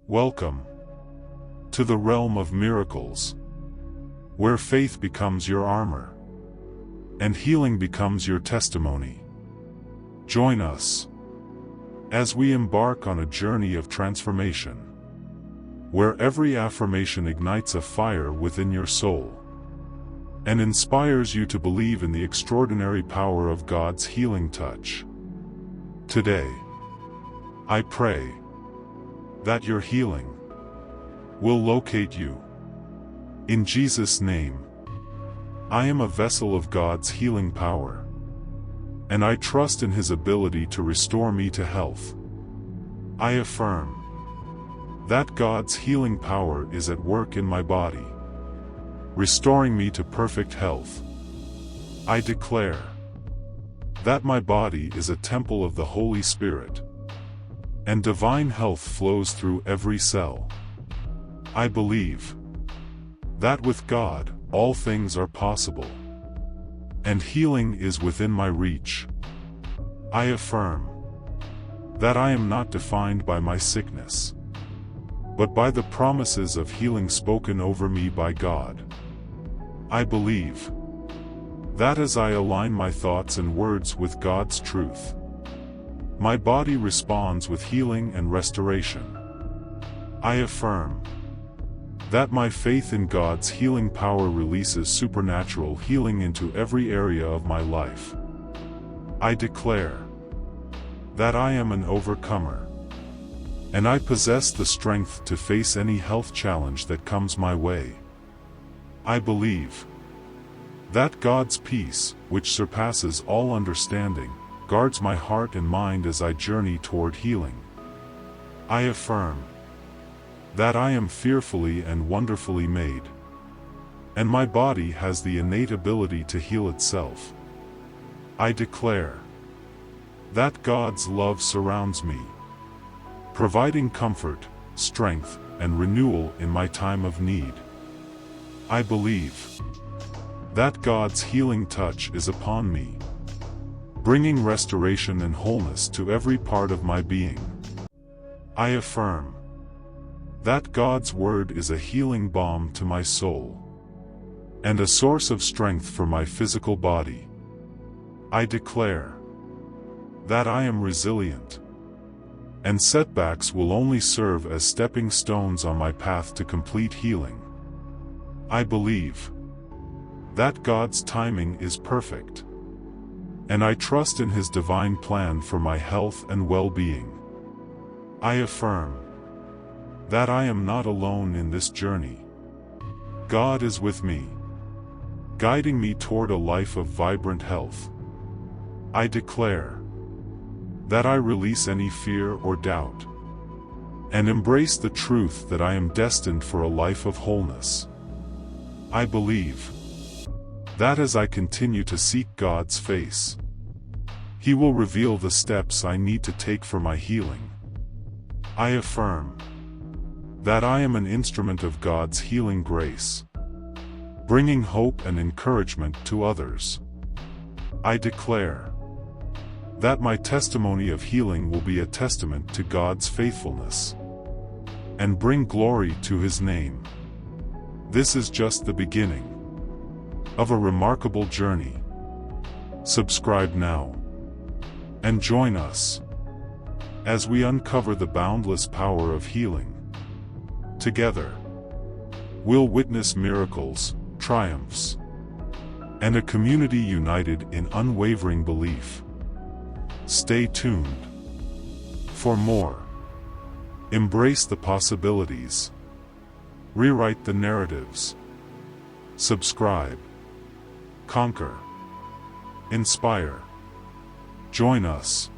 Welcome to the realm of miracles, where faith becomes your armor, and healing becomes your testimony. Join us as we embark on a journey of transformation, where every affirmation ignites a fire within your soul and inspires you to believe in the extraordinary power of God's healing touch. Today, I pray that your healing will locate you. In Jesus' name, I am a vessel of God's healing power, and I trust in His ability to restore me to health. I affirm that God's healing power is at work in my body, restoring me to perfect health. I declare that my body is a temple of the Holy Spirit, and divine health flows through every cell. I believe that with God, all things are possible, and healing is within my reach. I affirm that I am not defined by my sickness, but by the promises of healing spoken over me by God. I believe that as I align my thoughts and words with God's truth, my body responds with healing and restoration. I affirm that my faith in God's healing power releases supernatural healing into every area of my life. I declare that I am an overcomer, and I possess the strength to face any health challenge that comes my way. I believe that God's peace, which surpasses all understanding, guards my heart and mind as I journey toward healing. I affirm that I am fearfully and wonderfully made, and my body has the innate ability to heal itself. I declare that God's love surrounds me, providing comfort, strength, and renewal in my time of need. I believe that God's healing touch is upon me, bringing restoration and wholeness to every part of my being. I affirm that God's word is a healing balm to my soul, and a source of strength for my physical body. I declare that I am resilient, and setbacks will only serve as stepping stones on my path to complete healing. I believe that God's timing is perfect, and I trust in His divine plan for my health and well-being. I affirm that I am not alone in this journey. God is with me, guiding me toward a life of vibrant health. I declare that I release any fear or doubt, and embrace the truth that I am destined for a life of wholeness. I believe that as I continue to seek God's face, He will reveal the steps I need to take for my healing. I affirm that I am an instrument of God's healing grace, bringing hope and encouragement to others. I declare that my testimony of healing will be a testament to God's faithfulness, and bring glory to His name. This is just the beginning of a remarkable journey. Subscribe now, and join us as we uncover the boundless power of healing. Together, we'll witness miracles, triumphs, and a community united in unwavering belief. Stay tuned for more. Embrace the possibilities. Rewrite the narratives. Subscribe. Conquer. Inspire. Join us